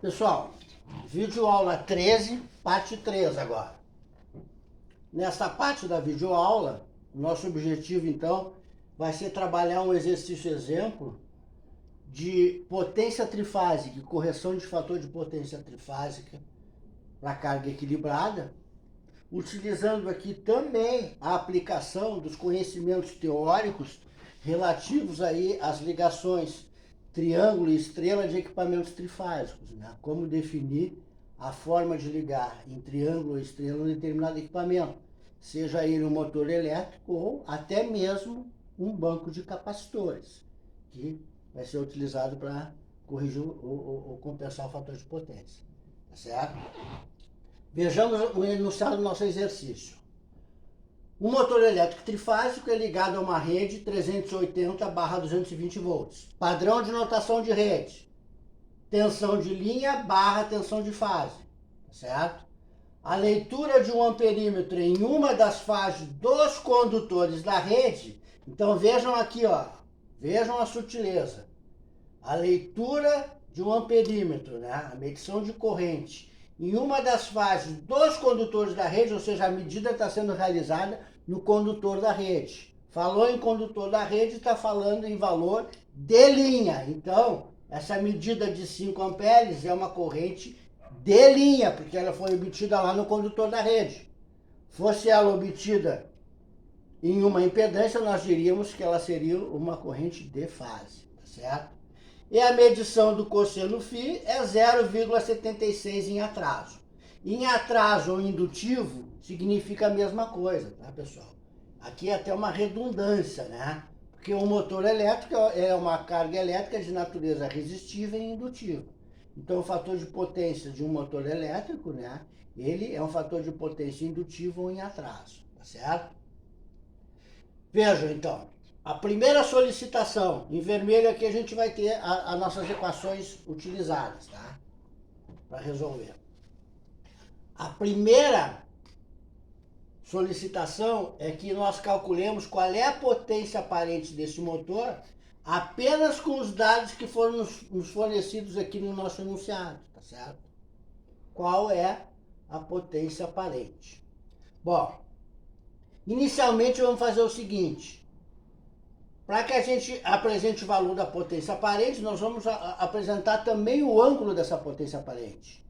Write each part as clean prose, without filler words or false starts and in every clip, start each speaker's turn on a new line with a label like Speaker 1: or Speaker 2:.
Speaker 1: Pessoal, vídeo aula 13, parte 3 agora. Nesta parte da videoaula, nosso objetivo então vai ser trabalhar um exercício exemplo de potência trifásica e correção de fator de potência trifásica para carga equilibrada, utilizando aqui também a aplicação dos conhecimentos teóricos relativos aí às ligações triângulo e estrela de equipamentos trifásicos, né? Como definir a forma de ligar em triângulo ou estrela um determinado equipamento, seja ele um motor elétrico ou até mesmo um banco de capacitores, que vai ser utilizado para corrigir ou compensar o fator de potência, tá certo? Vejamos o enunciado do nosso exercício. Um motor elétrico trifásico é ligado a uma rede 380/220 volts. Padrão de notação de rede. Tensão de linha / tensão de fase. Certo? A leitura de um amperímetro em uma das fases dos condutores da rede. Então vejam aqui, ó. Vejam a sutileza. A leitura de um amperímetro, né? A medição de corrente, em uma das fases dos condutores da rede, ou seja, a medida está sendo realizada no condutor da rede. Falou em condutor da rede, está falando em valor de linha. Então, essa medida de 5 amperes é uma corrente de linha, porque ela foi obtida lá no condutor da rede. Fosse ela obtida em uma impedância, nós diríamos que ela seria uma corrente de fase, tá certo? E a medição do cosseno φ é 0,76 em atraso. Em atraso ou indutivo, significa a mesma coisa, tá, pessoal? Aqui é até uma redundância, né? Porque o motor elétrico é uma carga elétrica de natureza resistiva e indutiva. Então, o fator de potência de um motor elétrico, né? Ele é um fator de potência indutivo ou em atraso, tá certo? Vejam, então. A primeira solicitação, em vermelho aqui a gente vai ter as nossas equações utilizadas, tá? Para resolver. A primeira solicitação é que nós calculemos qual é a potência aparente desse motor apenas com os dados que foram nos fornecidos aqui no nosso enunciado, tá certo? Qual é a potência aparente? Bom, inicialmente vamos fazer o seguinte. Para que a gente apresente o valor da potência aparente, nós vamos apresentar também o ângulo dessa potência aparente.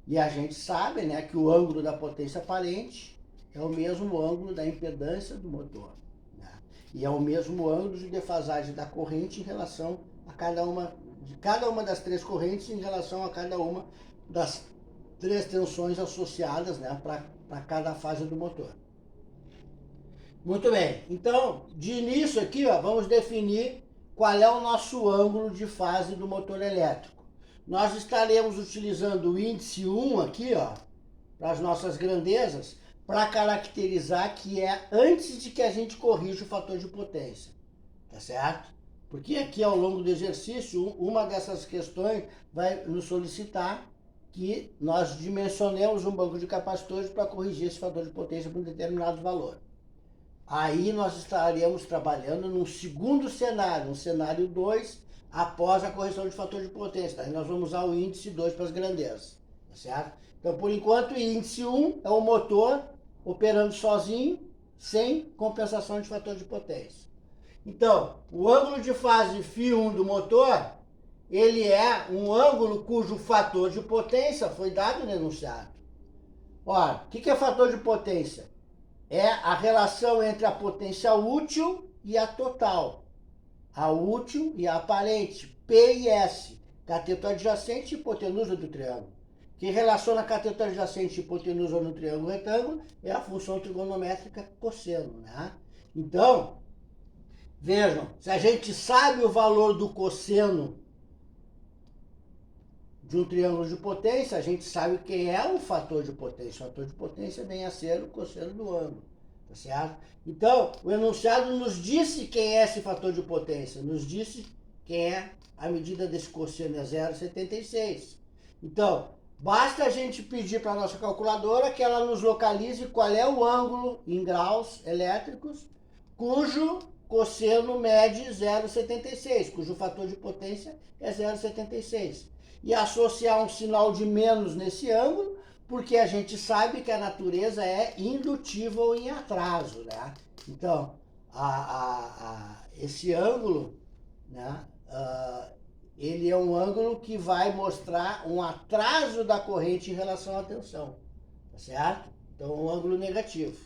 Speaker 1: E a gente sabe, né, que o ângulo da potência aparente é o mesmo ângulo da impedância do motor, né? E é o mesmo ângulo de defasagem da corrente em relação a cada uma das três correntes em relação a cada uma das três tensões associadas, né, para cada fase do motor. Muito bem, então, de início aqui, ó, vamos definir qual é o nosso ângulo de fase do motor elétrico. Nós estaremos utilizando o índice 1 aqui, ó, para as nossas grandezas, para caracterizar que é antes de que a gente corrija o fator de potência, tá certo? Porque aqui ao longo do exercício, uma dessas questões vai nos solicitar que nós dimensionemos um banco de capacitores para corrigir esse fator de potência para um determinado valor. Aí nós estaríamos trabalhando num segundo cenário, um cenário 2, após a correção de fator de potência. Aí nós vamos usar o índice 2 para as grandezas, tá certo? Então, por enquanto, o índice 1 é o motor operando sozinho, sem compensação de fator de potência. Então, o ângulo de fase φ1 do motor, ele é um ângulo cujo fator de potência foi dado no enunciado. Ora, o que é fator de potência? É a relação entre a potência útil e a total. A útil e a aparente, P e S, cateto adjacente e hipotenusa do triângulo. Que relaciona cateto adjacente e hipotenusa no triângulo retângulo é a função trigonométrica cosseno, né? Então, vejam, se a gente sabe o valor do cosseno de um triângulo de potência, a gente sabe quem é o fator de potência. O fator de potência vem a ser o cosseno do ângulo, tá certo? Então, o enunciado nos disse quem é esse fator de potência, nos disse quem é a medida desse cosseno, é 0,76. Então, basta a gente pedir para a nossa calculadora que ela nos localize qual é o ângulo em graus elétricos, cujo cosseno mede 0,76, cujo fator de potência é 0,76. e associar um sinal de menos nesse ângulo, porque a gente sabe que a natureza é indutiva ou em atraso, né? Então, esse ângulo, né, ele é um ângulo que vai mostrar um atraso da corrente em relação à tensão, tá certo? Então, um ângulo negativo.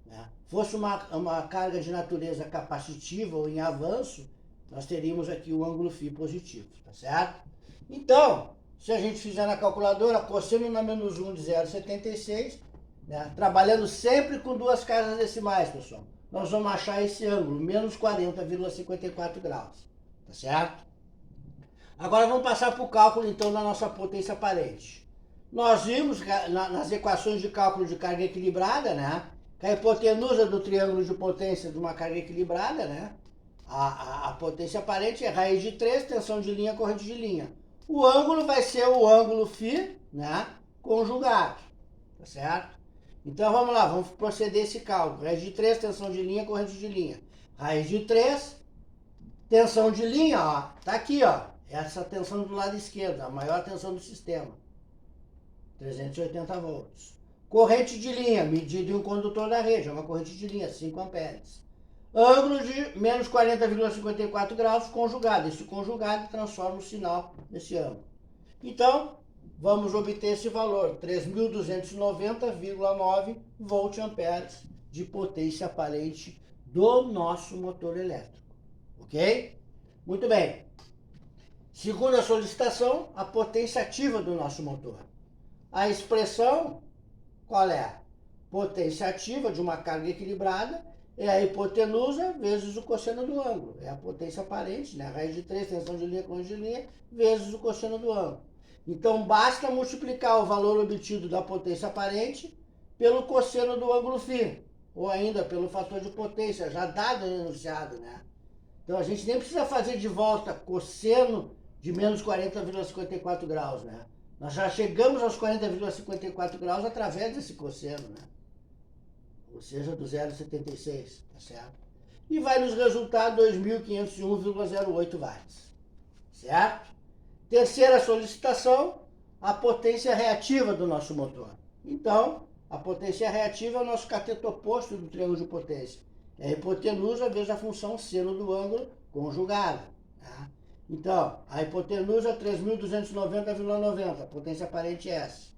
Speaker 1: Né? Fosse uma carga de natureza capacitiva ou em avanço, nós teríamos aqui o ângulo φ positivo, tá certo? Então, se a gente fizer na calculadora, cosseno na menos 1 de 0,76, né? Trabalhando sempre com duas casas decimais, pessoal, nós vamos achar esse ângulo, menos 40,54 graus, tá certo? Agora vamos passar para o cálculo, então, da nossa potência aparente. Nós vimos nas equações de cálculo de carga equilibrada, né, que a hipotenusa do triângulo de potência de uma carga equilibrada, né, a potência aparente é raiz de 3, tensão de linha, corrente de linha. O ângulo vai ser o ângulo φ, né, conjugado, tá certo? Então vamos lá, vamos proceder esse cálculo. Raiz de 3, tensão de linha, corrente de linha. Raiz de 3, tensão de linha, ó, tá aqui, ó, essa tensão do lado esquerdo, a maior tensão do sistema, 380 volts. Corrente de linha, medida em um condutor da rede, é uma corrente de linha, 5 amperes. Ângulo de menos 40,54 graus conjugado. Esse conjugado transforma o sinal nesse ângulo. Então, vamos obter esse valor, 3.290,9 volt-amperes de potência aparente do nosso motor elétrico. Ok? Muito bem. Segunda solicitação, a potência ativa do nosso motor. A expressão, qual é? Potência ativa de uma carga equilibrada é a hipotenusa vezes o cosseno do ângulo. É a potência aparente, né? Raiz de 3, tensão de linha, corrente de linha, vezes o cosseno do ângulo. Então, basta multiplicar o valor obtido da potência aparente pelo cosseno do ângulo φ, ou ainda pelo fator de potência, já dado no enunciado, né? Então, a gente nem precisa fazer de volta cosseno de menos 40,54 graus, né? Nós já chegamos aos 40,54 graus através desse cosseno, né? Ou seja, do 0,76, tá certo? E vai nos resultar 2.501,08 watts, certo? Terceira solicitação, a potência reativa do nosso motor. Então, a potência reativa é o nosso cateto oposto do triângulo de potência. É a hipotenusa vezes a função seno do ângulo conjugada. Tá? Então, a hipotenusa é 3.290,90, a potência aparente é essa.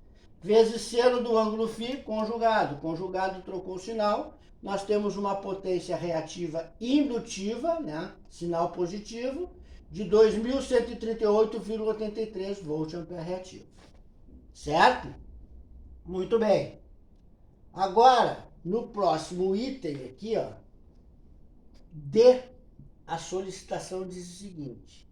Speaker 1: Vezes seno do ângulo φ conjugado. Conjugado trocou o sinal. Nós temos uma potência reativa indutiva, né? Sinal positivo, de 2.138,83 volt-ampere reativo. Certo? Muito bem. Agora, no próximo item aqui, ó, a solicitação diz o seguinte: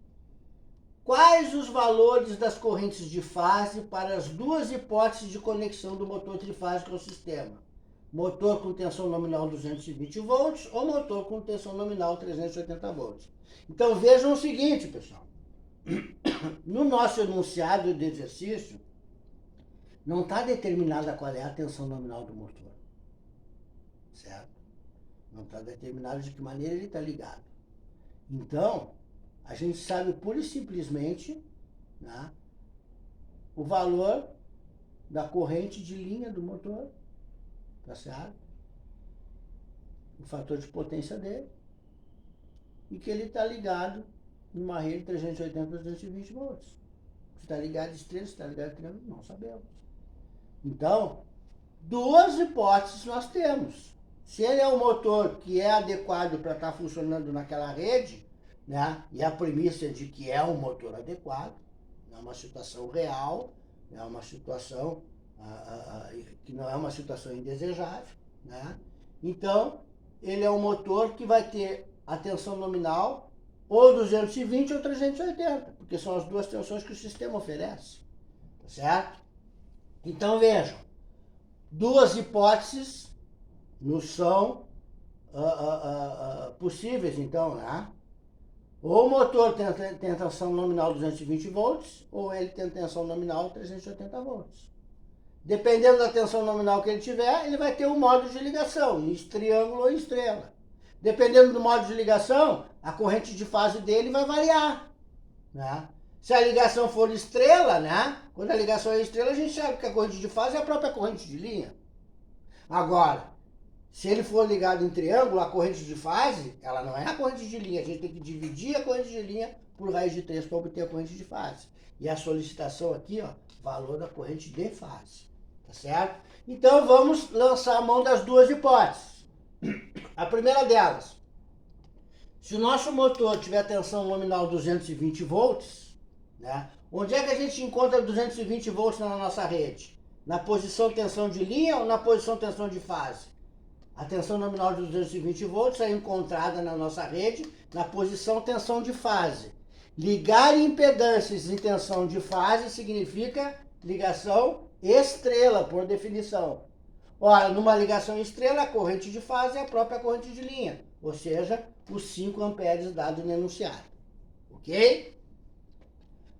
Speaker 1: quais os valores das correntes de fase para as duas hipóteses de conexão do motor trifásico ao sistema? Motor com tensão nominal 220 volts ou motor com tensão nominal 380 volts. Então vejam o seguinte, pessoal. No nosso enunciado de exercício, não está determinada qual é a tensão nominal do motor. Certo? Não está determinado de que maneira ele está ligado. Então, a gente sabe pura e simplesmente, né, o valor da corrente de linha do motor, tá certo? O fator de potência dele, e que ele está ligado numa rede 380 a 220 volts. Se está ligado estrela, se está ligado triângulo, não sabemos. Então, duas hipóteses nós temos. Se ele é um motor que é adequado para estar funcionando naquela rede, né, e a premissa de que é um motor adequado, é uma situação real, é uma situação que não é uma situação indesejável, né? Então, ele é um motor que vai ter a tensão nominal ou 220 ou 380, porque são as duas tensões que o sistema oferece, tá certo? Então, vejam, duas hipóteses nos são possíveis, então, né? Ou o motor tem tensão nominal 220 volts, ou ele tem tensão nominal 380 volts. Dependendo da tensão nominal que ele tiver, ele vai ter um modo de ligação, em triângulo ou em estrela. Dependendo do modo de ligação, a corrente de fase dele vai variar, né? Se a ligação for estrela, né? Quando a ligação é estrela, a gente sabe que a corrente de fase é a própria corrente de linha. Agora, se ele for ligado em triângulo, a corrente de fase, ela não é a corrente de linha. A gente tem que dividir a corrente de linha por raiz de 3 para obter a corrente de fase. E a solicitação aqui, ó, valor da corrente de fase. Tá certo? Então, vamos lançar a mão das duas hipóteses. A primeira delas, se o nosso motor tiver tensão nominal 220 volts, né? Onde é que a gente encontra 220 volts na nossa rede? Na posição tensão de linha ou na posição tensão de fase? A tensão nominal de 220 volts é encontrada na nossa rede na posição tensão de fase. Ligar impedâncias em tensão de fase significa ligação estrela, por definição. Ora, numa ligação estrela, a corrente de fase é a própria corrente de linha, ou seja, os 5 amperes dados no enunciado. Ok?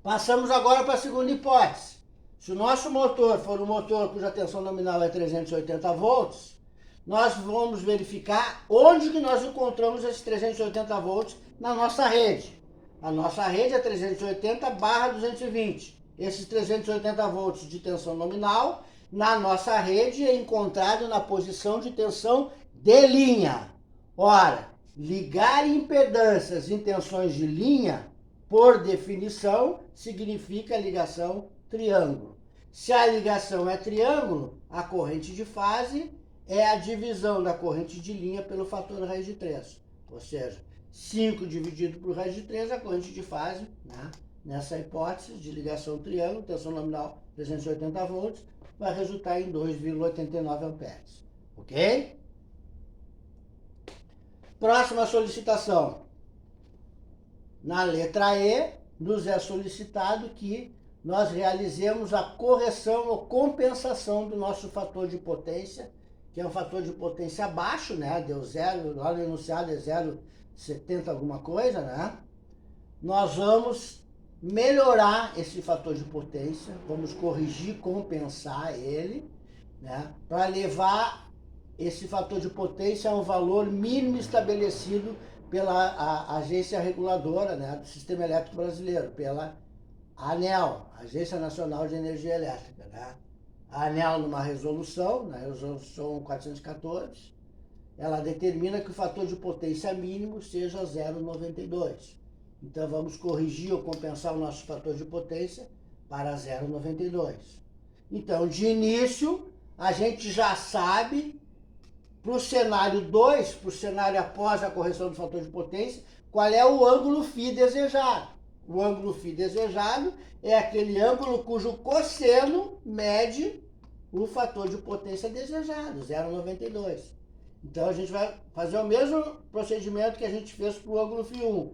Speaker 1: Passamos agora para a segunda hipótese. Se o nosso motor for um motor cuja tensão nominal é 380 volts, nós vamos verificar onde que nós encontramos esses 380 volts na nossa rede. A nossa rede é 380/220. Esses 380 volts de tensão nominal na nossa rede é encontrado na posição de tensão de linha. Ora, ligar impedâncias em tensões de linha, por definição, significa ligação triângulo. Se a ligação é triângulo, a corrente de fase é a divisão da corrente de linha pelo fator raiz de 3. Ou seja, 5 dividido por raiz de 3 é a corrente de fase, né? Nessa hipótese de ligação triângulo, tensão nominal 380 volts, vai resultar em 2,89 amperes. Ok? Próxima solicitação. Na letra E, nos é solicitado que nós realizemos a correção ou compensação do nosso fator de potência, que é um fator de potência baixo, né? Deu zero, lá no enunciado é 0,70 alguma coisa, né? Nós vamos melhorar esse fator de potência, vamos corrigir, compensar ele, né? Para levar esse fator de potência a um valor mínimo estabelecido pela agência reguladora, né, do Sistema Elétrico Brasileiro, pela ANEEL, Agência Nacional de Energia Elétrica. Né? A ANEEL, numa resolução, na resolução 414, ela determina que o fator de potência mínimo seja 0,92. Então, vamos corrigir ou compensar o nosso fator de potência para 0,92. Então, de início, a gente já sabe, para o cenário 2, para o cenário após a correção do fator de potência, qual é o ângulo φ desejado. O ângulo φ desejado é aquele ângulo cujo cosseno mede o fator de potência desejado, 0,92. Então, a gente vai fazer o mesmo procedimento que a gente fez para o ângulo φ1.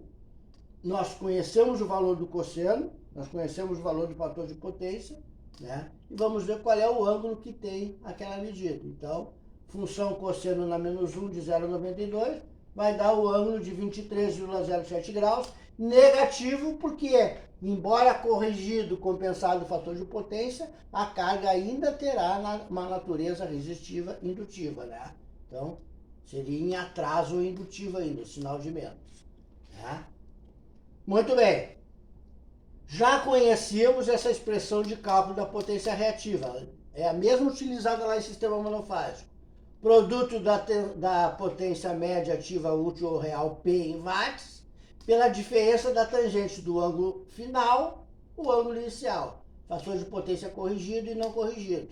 Speaker 1: Nós conhecemos o valor do cosseno, nós conhecemos o valor do fator de potência, né? E vamos ver qual é o ângulo que tem aquela medida. Então, função cosseno na menos 1 de 0,92 vai dar o ângulo de 23,07 graus, negativo porque, embora corrigido, compensado o fator de potência, a carga ainda terá uma natureza resistiva indutiva, né? Então, seria em atraso indutivo ainda, o sinal de menos. Né? Muito bem. Já conhecíamos essa expressão de cálculo da potência reativa. É a mesma utilizada lá em sistema monofásico. Produto da potência média ativa útil ou real P em watts, pela diferença da tangente do ângulo final, o ângulo inicial. Fator de potência corrigido e não corrigido.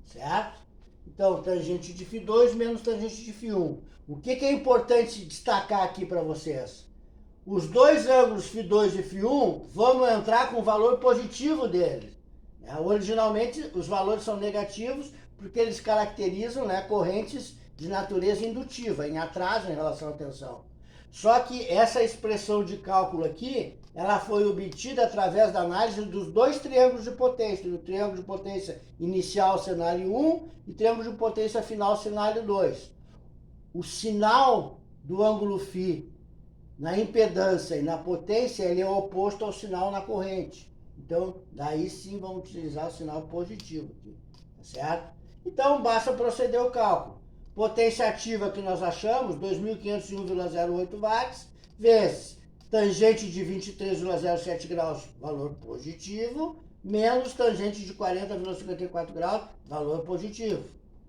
Speaker 1: Certo? Então, tangente de φ2 menos tangente de φ1. O que é importante destacar aqui para vocês? Os dois ângulos φ2 e φ1 vão entrar com o valor positivo deles. Originalmente, os valores são negativos porque eles caracterizam, né, correntes de natureza indutiva, em atraso em relação à tensão. Só que essa expressão de cálculo aqui, ela foi obtida através da análise dos dois triângulos de potência, do triângulo de potência inicial, cenário 1, e triângulo de potência final, cenário 2. O sinal do ângulo φ na impedância e na potência, ele é oposto ao sinal na corrente. Então, daí sim vamos utilizar o sinal positivo aqui, tá certo? Então, basta proceder ao cálculo. Potência ativa que nós achamos, 2.501,08 watts, vezes tangente de 23,07 graus, valor positivo, menos tangente de 40,54 graus, valor positivo.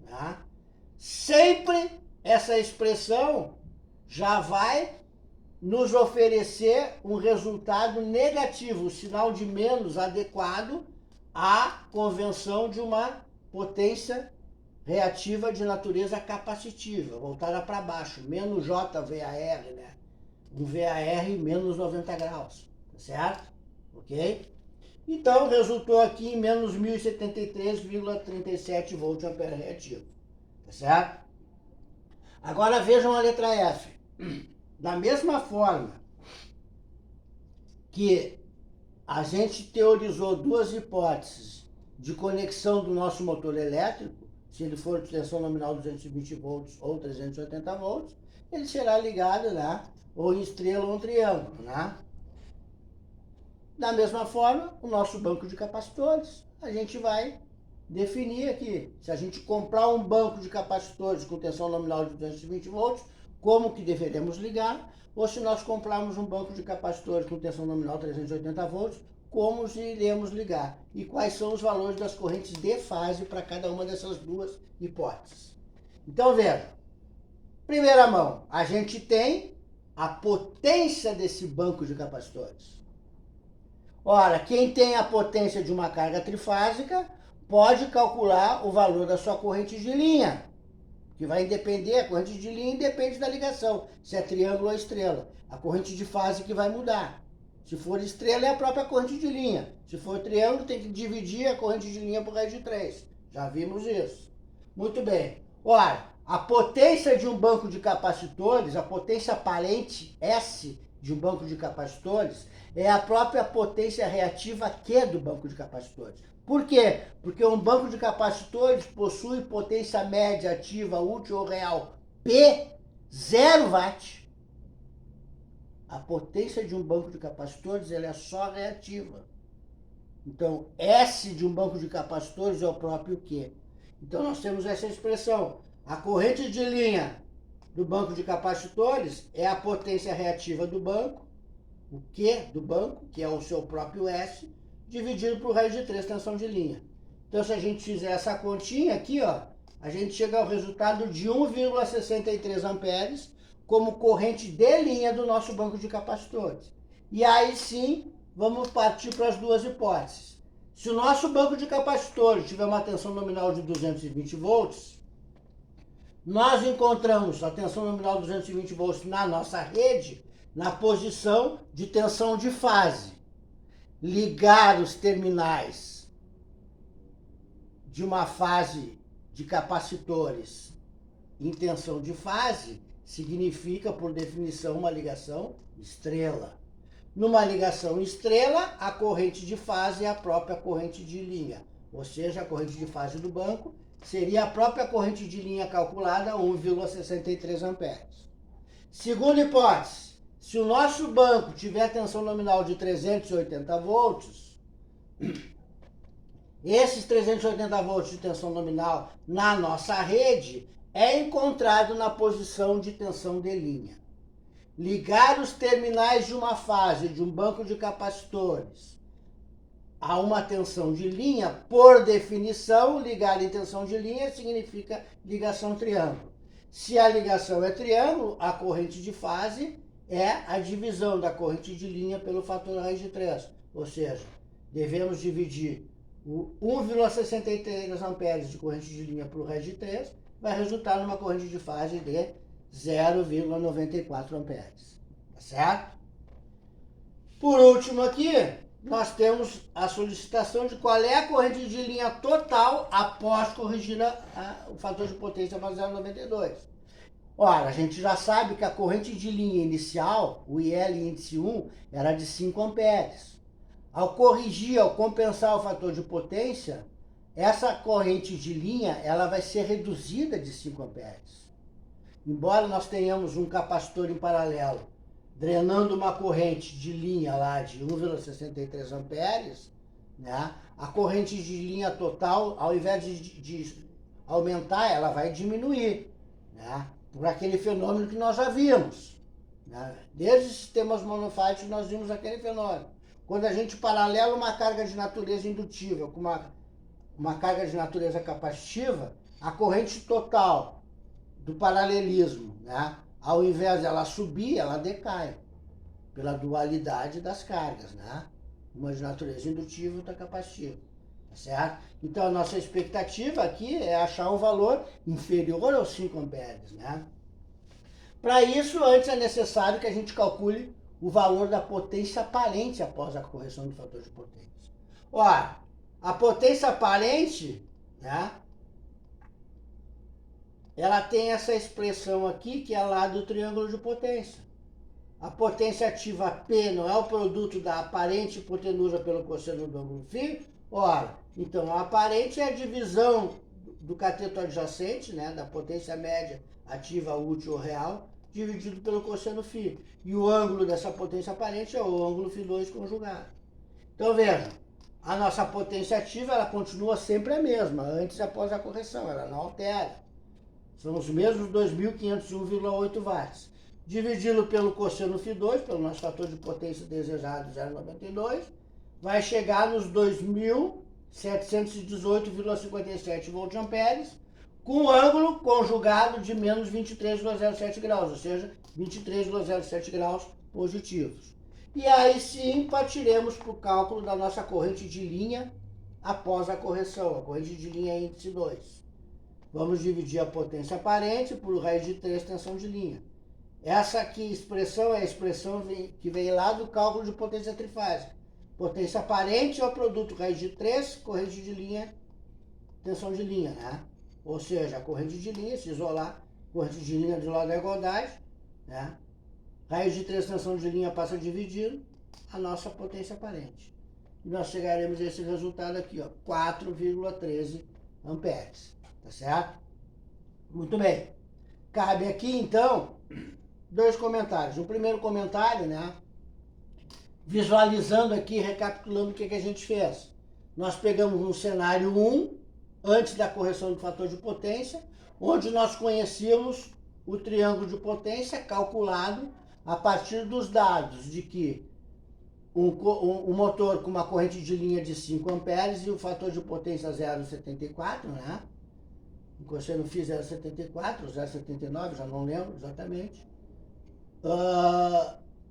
Speaker 1: Tá? Sempre essa expressão já vai nos oferecer um resultado negativo, o sinal de menos adequado à convenção de uma potência reativa de natureza capacitiva, voltada para baixo, menos JVAR, né? Um VAR menos 90 graus, tá certo? Ok? Então, resultou aqui em menos 1073,37 volt-ampere reativo, tá certo? Agora vejam a letra F. Da mesma forma que a gente teorizou duas hipóteses de conexão do nosso motor elétrico, se ele for de tensão nominal 220 volts ou 380 volts, ele será ligado, né, ou em estrela ou em triângulo, né? Da mesma forma, o nosso banco de capacitores, a gente vai definir aqui. Se a gente comprar um banco de capacitores com tensão nominal de 220 volts, como que deveremos ligar? Ou se nós comprarmos um banco de capacitores com tensão nominal 380 volts, como iremos ligar? E quais são os valores das correntes de fase para cada uma dessas duas hipóteses? Então, veja. Primeira mão, a gente tem a potência desse banco de capacitores. Ora, quem tem a potência de uma carga trifásica pode calcular o valor da sua corrente de linha, que vai depender, a corrente de linha independe da ligação, se é triângulo ou estrela. A corrente de fase que vai mudar. Se for estrela, é a própria corrente de linha. Se for triângulo, tem que dividir a corrente de linha por raiz de 3. Já vimos isso. Muito bem. Ora, a potência de um banco de capacitores, a potência aparente S de um banco de capacitores, é a própria potência reativa Q do banco de capacitores. Por quê? Porque um banco de capacitores possui potência média ativa útil ou real P 0 watt. A potência de um banco de capacitores ela é só reativa. Então, S de um banco de capacitores é o próprio Q. Então, nós temos essa expressão. A corrente de linha do banco de capacitores é a potência reativa do banco, o Q do banco, que é o seu próprio S, dividido por raiz de 3, tensão de linha. Então, se a gente fizer essa continha aqui, ó, a gente chega ao resultado de 1,63 amperes como corrente de linha do nosso banco de capacitores. E aí sim, vamos partir para as duas hipóteses. Se o nosso banco de capacitores tiver uma tensão nominal de 220 volts, nós encontramos a tensão nominal de 220 volts na nossa rede, na posição de tensão de fase. Ligar os terminais de uma fase de capacitores em tensão de fase significa, por definição, uma ligação estrela. Numa ligação estrela, a corrente de fase é a própria corrente de linha, ou seja, a corrente de fase do banco seria a própria corrente de linha calculada, 1,63 amperes. Segunda hipótese, se o nosso banco tiver tensão nominal de 380 volts, esses 380 volts de tensão nominal na nossa rede é encontrado na posição de tensão de linha. Ligar os terminais de uma fase de um banco de capacitores a uma tensão de linha, por definição, ligar em tensão de linha significa ligação triângulo. Se a ligação é triângulo, a corrente de fase é a divisão da corrente de linha pelo fator raiz de 3. Ou seja, devemos dividir o 1,63 amperes de corrente de linha por raiz de 3, vai resultar numa corrente de fase de 0,94 amperes. Tá certo? Por último aqui, nós temos a solicitação de qual é a corrente de linha total após corrigir o fator de potência para 0,92. Ora, a gente já sabe que a corrente de linha inicial, o IL índice 1, era de 5 amperes. Ao corrigir, ao compensar o fator de potência, essa corrente de linha ela vai ser reduzida de 5 amperes. Embora nós tenhamos um capacitor em paralelo drenando uma corrente de linha lá de 1,63 amperes, né, a corrente de linha total, ao invés de aumentar, ela vai diminuir, né, por aquele fenômeno que nós já vimos. né? Desde sistemas monofáticos nós vimos aquele fenômeno. Quando a gente paralela uma carga de natureza indutiva com uma carga de natureza capacitiva, a corrente total do paralelismo, né, ao invés de ela subir, ela decai, pela dualidade das cargas, né? Uma de natureza indutiva e outra capacitiva. Tá certo? Então a nossa expectativa aqui é achar um valor inferior aos 5 amperes, né? Para isso, antes é necessário que a gente calcule o valor da potência aparente após a correção do fator de potência. Ora, a potência aparente, né, ela tem essa expressão aqui, que é lá do triângulo de potência. A potência ativa P não é o produto da aparente hipotenusa pelo cosseno do ângulo φ? Ora, então a aparente é a divisão do cateto adjacente, né, da potência média ativa útil ou real, dividido pelo cosseno φ. E o ângulo dessa potência aparente é o ângulo φ2 conjugado. Então vejam, a nossa potência ativa ela continua sempre a mesma, antes e após a correção, ela não altera. São os mesmos 2.501,8 watts. Dividido pelo cosseno φ2, pelo nosso fator de potência desejado 0,92, vai chegar nos 2.718,57 voltamperes, com ângulo conjugado de menos 23,07 graus, ou seja, 23,07 graus positivos. E aí sim partiremos para o cálculo da nossa corrente de linha após a correção, a corrente de linha índice 2. Vamos dividir a potência aparente por raiz de 3 tensão de linha. Essa aqui expressão é a expressão que vem lá do cálculo de potência trifásica. Potência aparente é o produto raiz de 3, corrente de linha, tensão de linha, né? Ou seja, a corrente de linha, se isolar, corrente de linha do lado da igualdade, né? Raiz de 3 tensão de linha passa dividindo a nossa potência aparente. E nós chegaremos a esse resultado aqui, ó, 4,13 amperes. Tá certo? Muito bem. Cabe aqui, então, dois comentários. O primeiro comentário, né? Visualizando aqui, recapitulando o que a gente fez. Nós pegamos um cenário 1, antes da correção do fator de potência, onde nós conhecíamos o triângulo de potência calculado a partir dos dados de que um motor com uma corrente de linha de 5 amperes e o fator de potência 0,74, né? O cosseno φ 0,74, 0,79, já não lembro exatamente.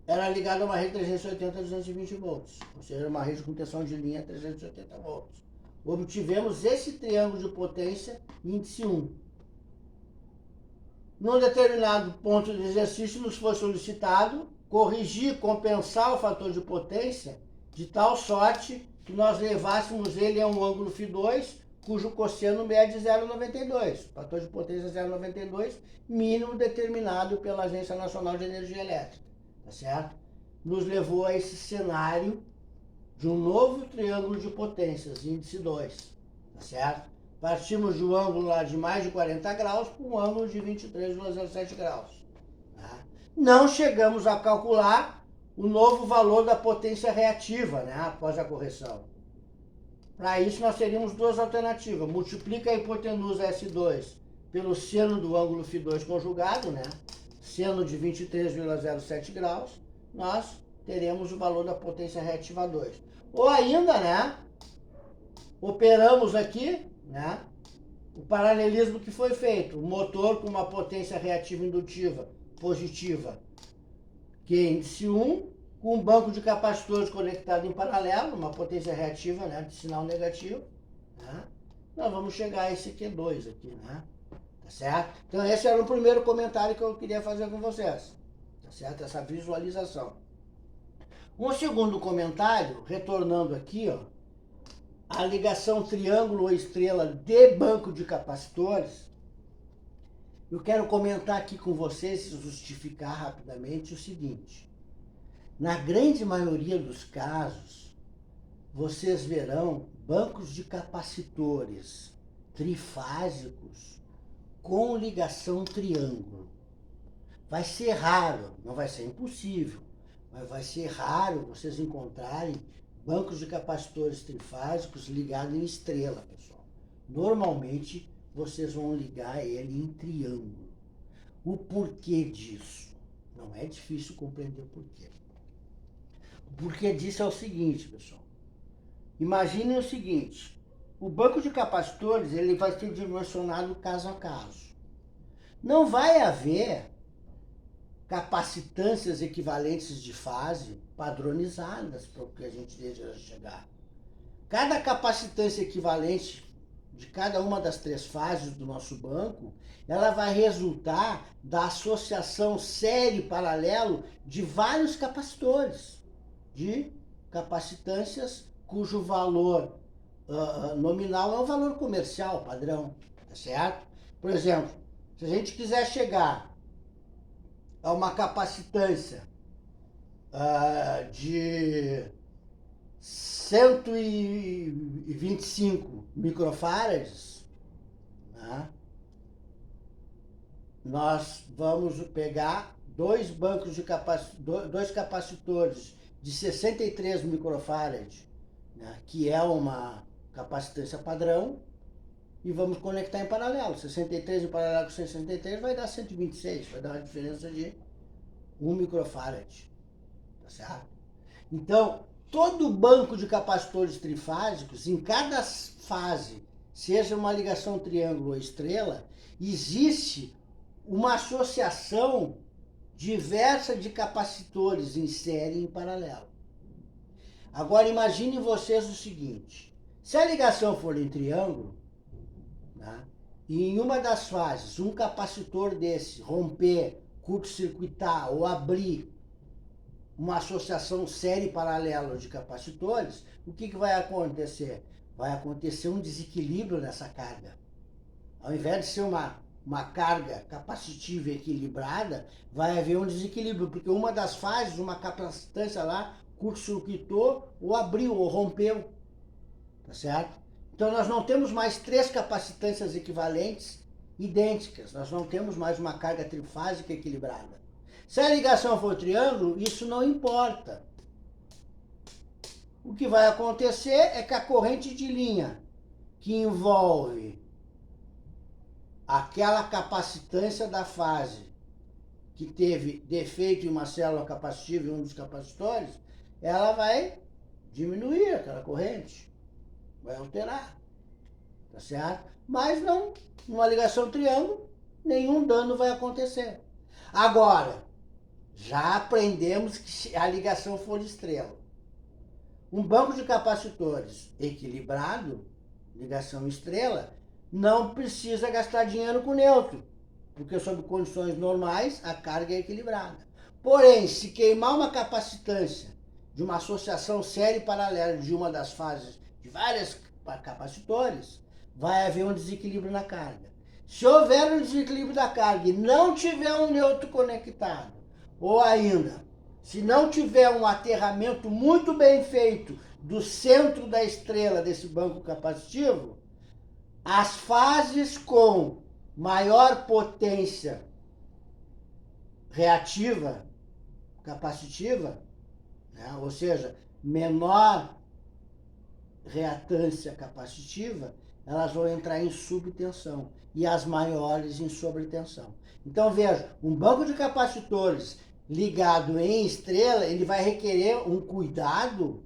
Speaker 1: Era ligado a uma rede 380 a 220 volts, ou seja, uma rede com tensão de linha 380 volts. Obtivemos esse triângulo de potência índice 1. Num determinado ponto de exercício, nos foi solicitado corrigir, compensar o fator de potência de tal sorte que nós levássemos ele a um ângulo φ2, cujo cosseno mede 0,92. Fator de potência 0,92, mínimo determinado pela Agência Nacional de Energia Elétrica. Tá certo? Nos levou a esse cenário de um novo triângulo de potências, índice 2. Tá certo? Partimos de um ângulo lá de mais de 40 graus para um ângulo de 23,07 graus. Tá? Não chegamos a calcular o novo valor da potência reativa, né, após a correção. Para isso, nós teríamos duas alternativas. Multiplica a hipotenusa S2 pelo seno do ângulo φ2 conjugado, né? Seno de 23,07 graus, nós teremos o valor da potência reativa 2. Ou ainda, né? Operamos aqui, né? O paralelismo que foi feito. O motor com uma potência reativa indutiva positiva, que é índice 1, com um banco de capacitores conectado em paralelo, uma potência reativa, né, de sinal negativo, né? Nós vamos chegar a esse Q2 aqui, né? Tá certo? Então esse era o primeiro comentário que eu queria fazer com vocês, tá certo? Essa visualização. Um segundo comentário, retornando aqui, ó, a ligação triângulo ou estrela de banco de capacitores, eu quero comentar aqui com vocês, justificar rapidamente o seguinte. Na grande maioria dos casos, vocês verão bancos de capacitores trifásicos com ligação triângulo. Vai ser raro, não vai ser impossível, mas vai ser raro vocês encontrarem bancos de capacitores trifásicos ligados em estrela, pessoal. Normalmente, vocês vão ligar ele em triângulo. O porquê disso? Não é difícil compreender o porquê. O porquê disso é o seguinte, pessoal. Imaginem o seguinte, o banco de capacitores ele vai ser dimensionado caso a caso. Não vai haver capacitâncias equivalentes de fase padronizadas para o que a gente deseja chegar. Cada capacitância equivalente de cada uma das 3 fases do nosso banco, ela vai resultar da associação série paralelo de vários capacitores, de capacitâncias cujo valor nominal é o valor comercial padrão, tá certo? Por exemplo, se a gente quiser chegar a uma capacitância de 125 microfarads, né? Nós vamos pegar dois capacitores de 63 microfarads, né? Que é uma capacitância padrão, e vamos conectar em paralelo. 63 em paralelo com 163 vai dar 126, vai dar uma diferença de 1 microfarad, tá certo? Então, todo banco de capacitores trifásicos, em cada fase, seja uma ligação triângulo ou estrela, existe uma associação diversa de capacitores em série e em paralelo. Agora imaginem vocês o seguinte, se a ligação for em triângulo, né, e em uma das fases um capacitor desse romper, curto-circuitar ou abrir uma associação série paralela de capacitores, o que vai acontecer? Vai acontecer um desequilíbrio nessa carga. Ao invés de ser uma carga capacitiva equilibrada, vai haver um desequilíbrio, porque uma das fases, uma capacitância lá, curto-circuitou ou abriu ou rompeu, tá certo? Então nós não temos mais 3 capacitâncias equivalentes idênticas, nós não temos mais uma carga trifásica equilibrada. Se a ligação for triângulo, isso não importa. O que vai acontecer é que a corrente de linha que envolve aquela capacitância da fase que teve defeito em uma célula capacitiva, em um dos capacitores, ela vai diminuir aquela corrente, vai alterar, tá certo? Mas não, numa ligação triângulo, nenhum dano vai acontecer. Agora, já aprendemos que se a ligação for estrela, um banco de capacitores equilibrado, ligação estrela, não precisa gastar dinheiro com neutro, porque sob condições normais a carga é equilibrada. Porém, se queimar uma capacitância de uma associação série paralela de uma das fases de vários capacitores, vai haver um desequilíbrio na carga. Se houver um desequilíbrio da carga e não tiver um neutro conectado, ou ainda, se não tiver um aterramento muito bem feito do centro da estrela desse banco capacitivo, as fases com maior potência reativa, capacitiva, né? Ou seja, menor reatância capacitiva, elas vão entrar em subtensão e as maiores em sobretensão. Então veja, um banco de capacitores ligado em estrela, ele vai requerer um cuidado,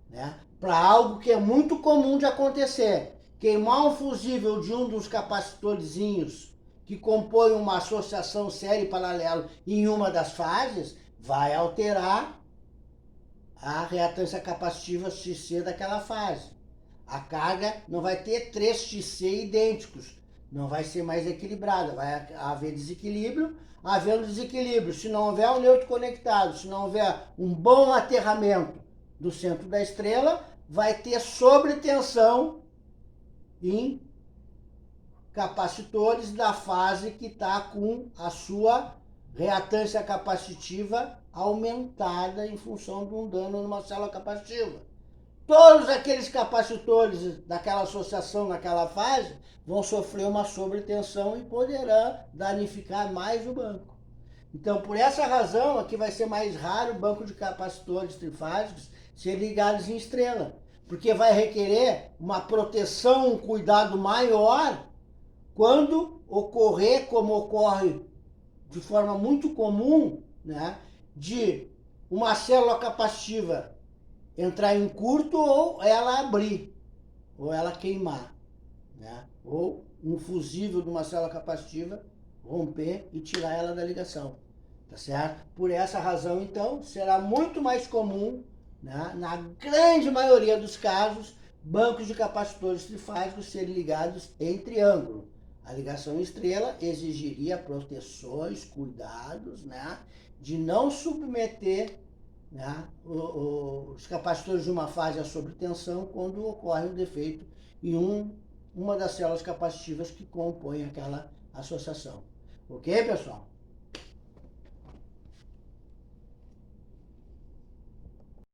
Speaker 1: né, para algo que é muito comum de acontecer. Queimar um fusível de um dos capacitorzinhos que compõem uma associação série paralelo em uma das fases, vai alterar a reatância capacitiva XC daquela fase. A carga não vai ter 3 XC idênticos, não vai ser mais equilibrada, vai haver desequilíbrio. Havendo desequilíbrio, se não houver um neutro conectado, se não houver um bom aterramento do centro da estrela, vai ter sobretensão em capacitores da fase que está com a sua reatância capacitiva aumentada em função de um dano numa célula capacitiva. Todos aqueles capacitores daquela associação naquela fase vão sofrer uma sobretensão e poderão danificar mais o banco. Então, por essa razão, aqui vai ser mais raro o banco de capacitores trifásicos ser ligados em estrela, porque vai requerer uma proteção, um cuidado maior quando ocorrer, como ocorre de forma muito comum, né, de uma célula capacitiva entrar em curto ou ela abrir, ou ela queimar, né? Ou um fusível de uma célula capacitiva romper e tirar ela da ligação, tá certo? Por essa razão, então, será muito mais comum, né, na grande maioria dos casos, bancos de capacitores trifásicos serem ligados em triângulo. A ligação em estrela exigiria proteções, cuidados, né, de não submeter, né, os capacitores de uma fase à sobretensão quando ocorre um defeito em uma das células capacitivas que compõem aquela associação. Ok, pessoal?